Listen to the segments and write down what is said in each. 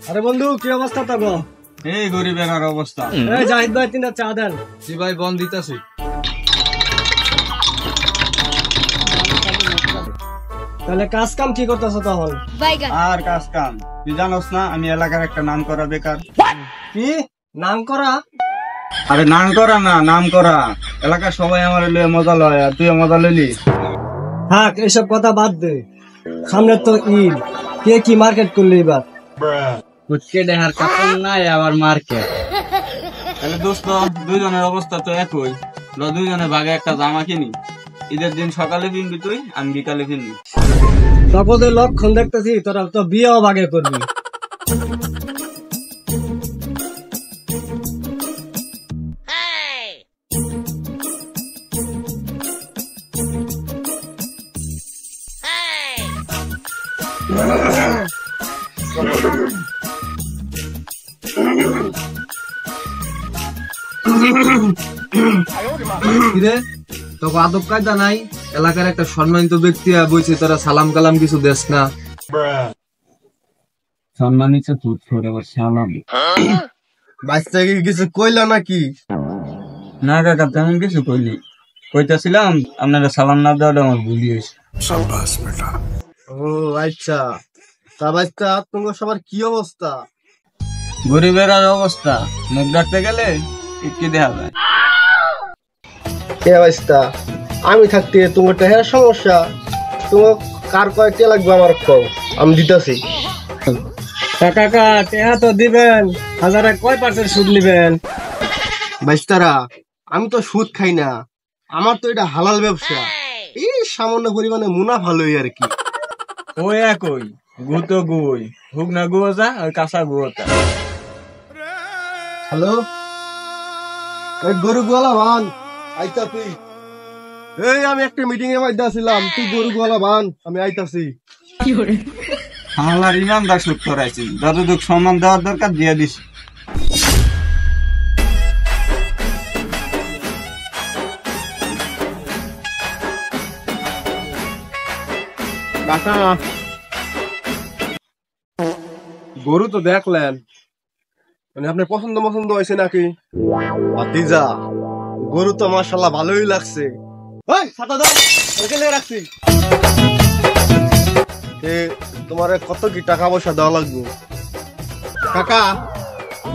আরে বন্ধু কি অবস্থা তো? এই গরিবের আর অবস্থা। এই জাহিদ ভাই তিনটা চা দেন। জি ভাই বন দিতেছি। তাহলে কাজ কাম কি করতেছ তখন? আর কাজ কাম তুই জানোস না আমি এলাকার একটা নাম করা বেকার। কি নাম করা? আরে নাম করা না, নাম করা। এলাকার সবাই আমার লয়ে মজা লয় আর তুই মজা লইলি। থাক এসব কথা বাদ দে, সামনে তো ঈদ, কে কি মার্কেট করলি এবার? ফুচকে দেহার কাপড় নাই আবার মার্কেট। তাহলে দোস্ত দুইজনের অবস্থা তো একই, দুইজনে ভাগে একটা জামা কিনি। ঈদের দিন সকালে কিনবি তুই, আমি বিকালে কিনবি। তপদের লক্ষণ দেখতেছি তোরা তো বিয়েও ভাগে করবি। তোকে আদব কায়দা নাই, এলাকার একটা সম্মানিত ব্যক্তি বইছে তোরা সালাম কালাম কিছু দেস না। সম্মানিত সালাম বাচ্চাকে কিছু কইলা নাকি? না কাকা তেমন কিছু কইলি, কইতাছিলাম আপনারা সালাম না দেওয়াটা আমার ভুল হয়েছে। ও আচ্ছা, তা বাচ্চা তোমার সবার কি অবস্থা? গরিবের আর অবস্থা, মুখ ডাকতে গেলে কি দেখা যায়। আমি থাকতে তোমার টাকার সমস্যা, তোমার কার কয়টা লাগবে আমার কও, আমি দিতেছি। কাকা টেহা তো দিবেন, হাজারে কয় পার্সেন্ট সুদ নিবেন? বাইস্তারা আমি তো সুদ খাই না, আমার তো এটা হালাল ব্যবসা, এই সামান্য পরিমাণে মুনাফা লই আর কি। ওই একই গু তো গুই, হুক না গুয়োটা ওই কাঁচা গুয়োটা। হ্যালো, ওই গরু গোয়ালা বান আইতা তুই। এই আমি একটা মিটিং এ মধ্যে ছিলাম, তুই গরু গোয়ালা বান, আমি আইতাছি। আমার ইমানদার সুদ করাইছি, যতটুকু সম্মান দেওয়ার দরকার দিয়ে দিস। কাকা গরু তো দেখলেন, মানে আপনার পছন্দ পছন্দ হয়েছে নাকি? ভাতিজা গরু তো মাশাআল্লাহ ভালোই লাগছে। ওই ছাতা দাও, ওখানে রাখছি। তোমার কত কি টাকা পয়সা দেওয়া লাগবে? কাকা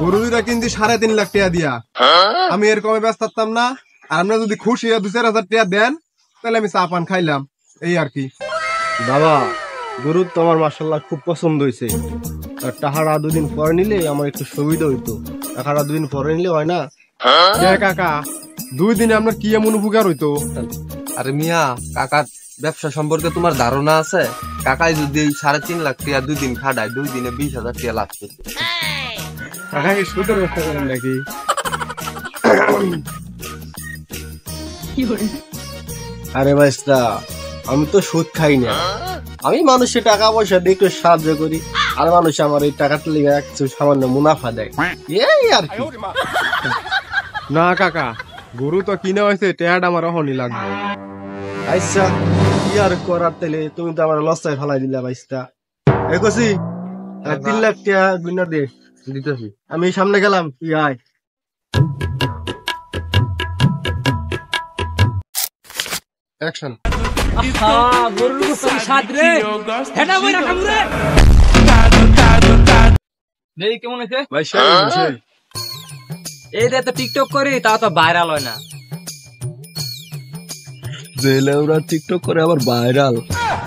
গরু দুইটা কিনছি 3.5 লাখ টাকা দিয়া, আমি এর কমে ব্যস্ত থাকতাম না। আর আপনারা যদি খুশি 2-4 হাজার টাকা দেন তাহলে আমি চা পান খাইলাম, এই আর কি। বাবা গরু তো আমার মাশাআল্লাহ খুব পছন্দ হয়েছে, টাকাটা 2 দিন পরে নিলে আমার একটু সুবিধা হইতো। টাকাটা 2 দিন পরে নিলে হয় না? কাকা 2 দিনে আপনার কি এমন উপকার হইতো? আরে মিয়া, কাকার ব্যবসা সম্পর্কে তোমার ধারণা আছে? কাকাই যদি 3.5 লাখ টাকা 2 দিন খাটায়, 2 দিনে 20,000 টাকা লাভ করবে। কাকা কি সুদের ব্যবসা করেন নাকি? আরে ভাইস্তা আমি তো সুদ খাই না, আমি মানুষের টাকা পয়সা দিয়ে একটু সাহায্য করি, আর মানুষ আমার এই টাকাটা লেগে কিছু সামান্য মুনাফা দেয়, এই আর কি। না কাকা গরু তো কিনা হয়েছে, টাকাটা আমার অহনি লাগবে। আচ্ছা কি আর করার, তাহলে তুমি তো আমার লসায় ফেলাই দিলা ভাইস্তা। এই কছি 3 লাখ টাকা গুনা দে দিতেছি, আমি সামনে গেলাম, তুই আয়। অ্যাকশন। কেমন হয়েছে ভাই এই তো টিকটক করি, তা তো ভাইরাল হয় না। ওরা টিকটক করে আবার ভাইরাল।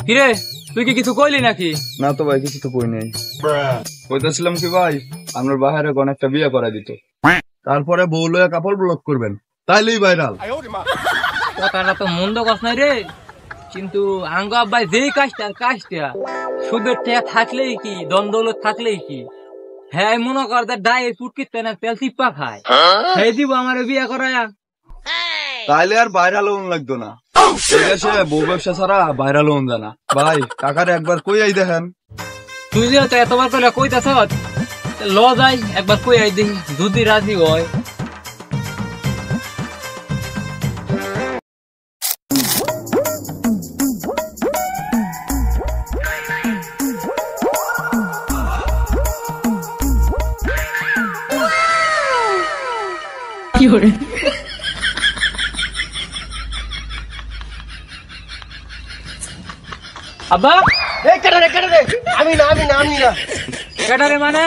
কিরে তুই কি কিছু কইলি নাকি? না তো ভাই কিছু তো কই নাই। কইতাছিলাম কি ভাই আমার বাহিরে কোন একটা বিয়ে করা দিত, তারপরে বউ লয়ে কাপড় ব্লক করবেন, তাইলেই ভাইরাল। কথাটা তো মন্দ কথা নাই রে, কিন্তু আঙ্গ আব্বাই যেই কাজটা সুদের টাকা থাকলেই কি, দ্বন্দ্ব থাকলেই কি, হ্যাঁ মনে কর ডায়ের ফুটকিতে না তেল টিপ্পা খায়, সেই দিব আমার বিয়ে করায়া। তাইলে আর ভাইরাল হন লাগতো না, দেশে বউ ব্যবসা ছাড়া ভাইরাল হন যায় না। ভাই কাকারে একবার কই আই দেখেন। তুই যে এতবার কইলা কইতাছ, ল যাই একবার কই আই দেখি, যদি রাজি হয়। আব্বা আমি না আমি না আমি না কেটারে মানে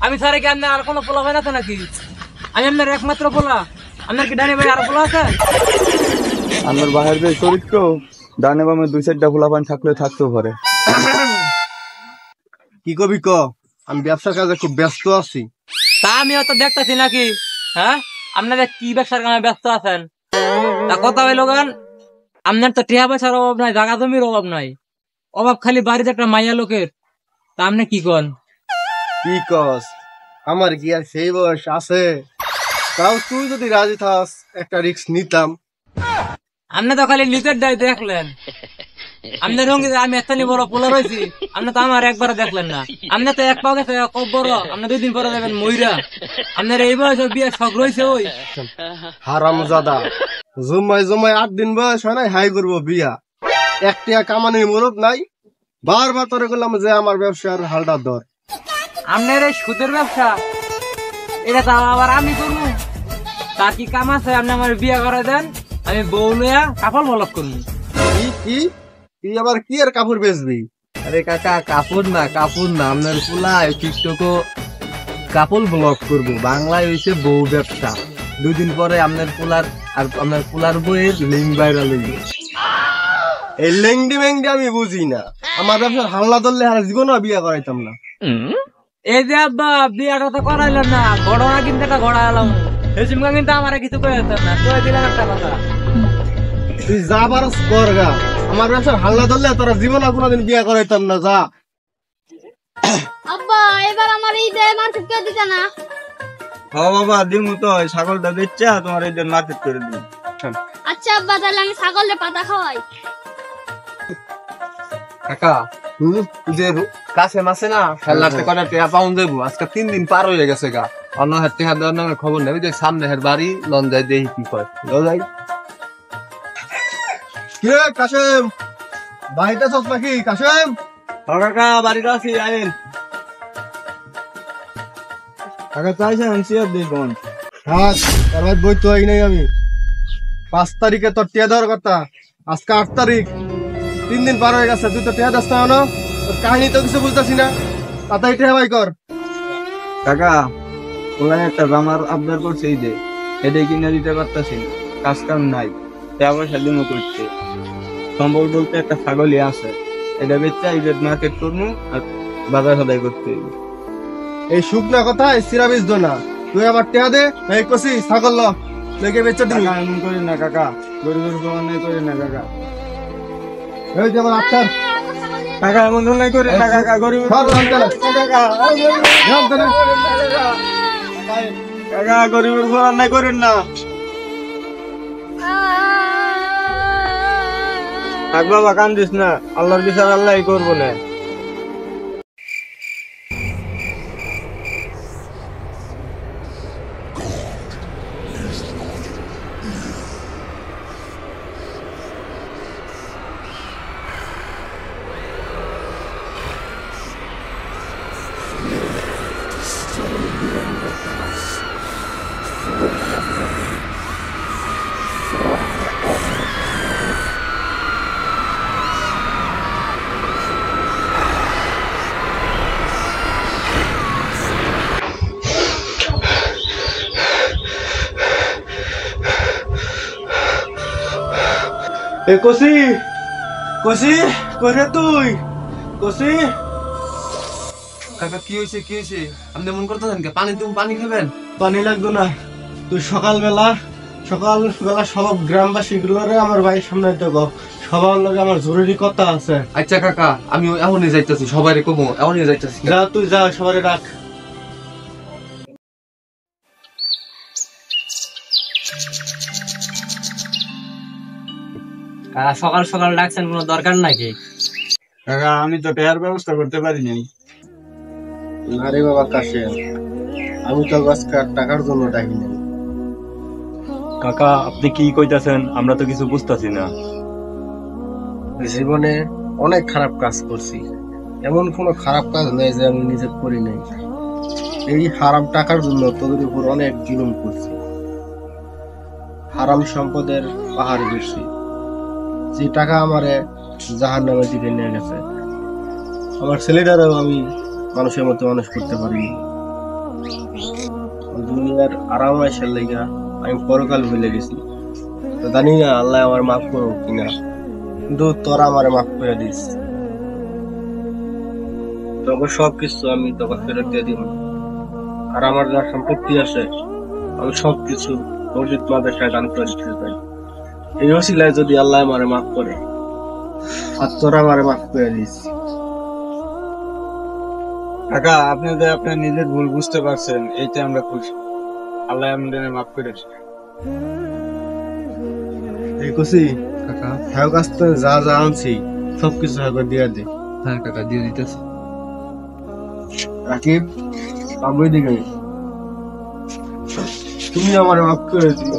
আমি স্যারে কি আপনার আর কোনো পোলা হয় না তো নাকি? আমি আপনার একমাত্র পোলা। আপনার কি ডানি ভাই আর পোলা আছে? আমার বাহির যে চরিত্র ডানে বামে 2-4টা ফুলাপান থাকলে থাকতেও পারে। কি কবি ক? আমি ব্যবসার কাজে খুব ব্যস্ত আছি। তা আমিও তো দেখতেছি নাকি, হ্যাঁ? আপনাদের কি ব্যবসার কামে ব্যস্ত আছেন? তা কথা হইল গান, আপনার তো টিয়া পয়সার অভাব নাই, জায়গা জমির অভাব নাই, অভাব খালি বাড়িতে একটা মাইয়া লোকের। তা আপনি কি কন? কি কস? আমার কি আর সেই বয়স আছে? তাও তুই যদি রাজি থাস একটা রিস্ক নিতাম। আপনি তো খালি লিটার ডাই দেখলেন। আপনার রঙে আমি এতনি বড় পোলা রয়েছি, আপনি তো আমার একবার দেখলেন না। আপনি তো এক পাও গেছে খুব বড়, আপনি 2 দিন পরে যাবেন মইরা। আপনার এই বয়সে বিয়ে শখ রয়েছে ওই হারামজাদা, জমায় 8 দিন বয়স হয় নাই হাই করবো বিয়া। একটা কামানির মুরব নাই। বারবার তোরে করলাম যে আমার ব্যবসার হালটা ধর। আপনার এই সুদের ব্যবসা, এটা তো আবার আমি করবো। তা কি কাম আছে? আপনি আমার বিয়ে করে দেন, আমি বউ লইয়া কাপড় বলক করবো। কি কি তুই আবার কি আর কাপড় বেচবি? আরে কাকা কাপড় না আপনার পোলা টিকটক কাপড় ব্লগ করবো। বাংলায় হইছে বউ ব্যবসা। 2 দিন পরে আপনার পোলার বইয়ের লিঙ্ক ভাইরাল হইবে। এই লেংডি মেংডি আমি বুঝি না। আমার ব্যবসার হাল্লা ধরলে আর জীবনও বিয়া করাইতাম না। এই যে আব্বা বিয়াটা তো করাইলেন না, ঘটনা কিন্তু একটা ঘোড়া এলাম। হেসিমকা কিন্তু আমার কিছু করে না, কয়ে দিলাম একটা কথা। তুই যা পারস কর গা। আমার ব্যবসার হাল্লা ধরলে তোরা জীবনে কোনোদিন বিয়া করাইতাম না। যা। আব্বা এবার আমার ঈদে মার্কেট করে দিতে না? হ্যাঁ বাবা, দিমু তো ছাগলটা বেচছে তোমার এই মার্কেট করে দিন। আচ্ছা আব্বা, তাহলে আমি ছাগলের পাতা খাওয়াই। কাকা যে কাছে মাসে না খেলাতে করে টেয়া পাউন্ড দেবো। আজকে 3 দিন পার হয়ে গেছে গা। অন্য হাতে হাত দেওয়ার নামে খবর নেই। যে সামনে হের বাড়ি লন যায় দেখি কি কয়। যাই কে কাশেম, বাড়িতে আছস নাকি? কাশেম, কাকা বাড়িতে আছি, আইন। কাকা চাইছেন সিয়ার দেখুন। থাক, তার ভাই বই তো আই নাই আমি। 5 তারিখে তোর টিয়া দেওয়ার কথা, আজকে 8 তারিখ। 3 দিন পার হয়ে গেছে, তুই তো টিয়া দাস না। তোর কাহিনী তো কিছু বুঝতেছি না। তাড়াতাড়ি টিয়া ভাই কর। কাকা ওখানে একটা জামার আবদার করছে এই যে, এটা কিনে দিতে পারতাছি না, কাজ কাম নাই, টাকা পয়সা দিমু করছে। সম্বল বলতে একটা ছাগলই আছে, এটা বেচে ঈদের মার্কেট করবো আর বাজার সদাই করতে হইবে। এই শুকনা কথা সিরা বেচতো না। তুই আবার টিয়া দে, এই কষি ছাগল ল লেগে বেচে দিবি। কাকা এমন করেন না কাকা, গরিবের উপকার করেন না কাকা। এই যে আমার আচ্ছা কাকা এমন ধরনের করেন না কাকা, গরিবের কাকা গরিবের উপকার নাই করেন না। থাক বাবা, কান্দিস না, আল্লাহর বিচার আল্লাহই করবো না। এ কসি, কসি করে তুই কসি। কাকা কি হয়েছে আপনি মন করতেছেন কে? তুমি পানি খাবেন? পানি লাগতো না। তুই সকালবেলা সব গ্রামবাসী গুলোরে আমার বাড়ির সামনে দেখো, সবার লগে আমার জরুরি কথা আছে। আচ্ছা কাকা, আমি এখনই যাইতেছি, সবাই কমো এখনই যাইতেছি। যা তুই যা, সবারে ডাক। সকাল সকাল ডাকছেন, কোনো দরকার নাকি? কাকা আমি তো টায়ার ব্যবস্থা করতে পারি নাই। আরে বাবা কাশেম, আমি তো আজকে টাকার জন্য ডাকি নাই। কাকা আপনি কি কইতাছেন? আমরা তো কিছু বুঝতাছি না। জীবনে অনেক খারাপ কাজ করছি, এমন কোনো খারাপ কাজ নেই যে আমি নিজে করি নাই। এই হারাম টাকার জন্য তোদের উপর অনেক জুলুম করছি। হারাম সম্পদের পাহাড় বেশি, যে টাকা আমারে জাহান্নামের দিকে নিয়ে গেছে। আমার ছেলেটারও আমি মানুষের মতো মানুষ করতে পারি। দুনিয়ার আরাম আয়সার লেগা আমি পরকাল ভুলে গেছি। তো জানি না আল্লাহ আমার মাফ করো কিনা, কিন্তু তোরা আমার মাফ করে দিস। তবে সবকিছু আমি তোকে ফেরত দিয়ে দিব, আর আমার যা সম্পত্তি আছে আমি সবকিছু মসজিদ মাদ্রাসায় দান করে দিতে চাই। এই ওসিলায় যদি আল্লাহ আমারে মাফ করে, আর তোরা আমারে মাফ করে দিস। কাকা, আপনি যে আপনার নিজের ভুল বুঝতে পারছেন, এইটা আমরা খুশি। আল্লাহ আমাদের মাফ করে। এই কসি কাকা। হ্যাঁ, কাছ থেকে যা যা আনছি সবকিছু হ্যাঁ দিয়ে দে। হ্যাঁ কাকা, দিয়ে দিতেছি। রাকিব, বাবুই দিকে তুমি আমার মাফ করে দিও।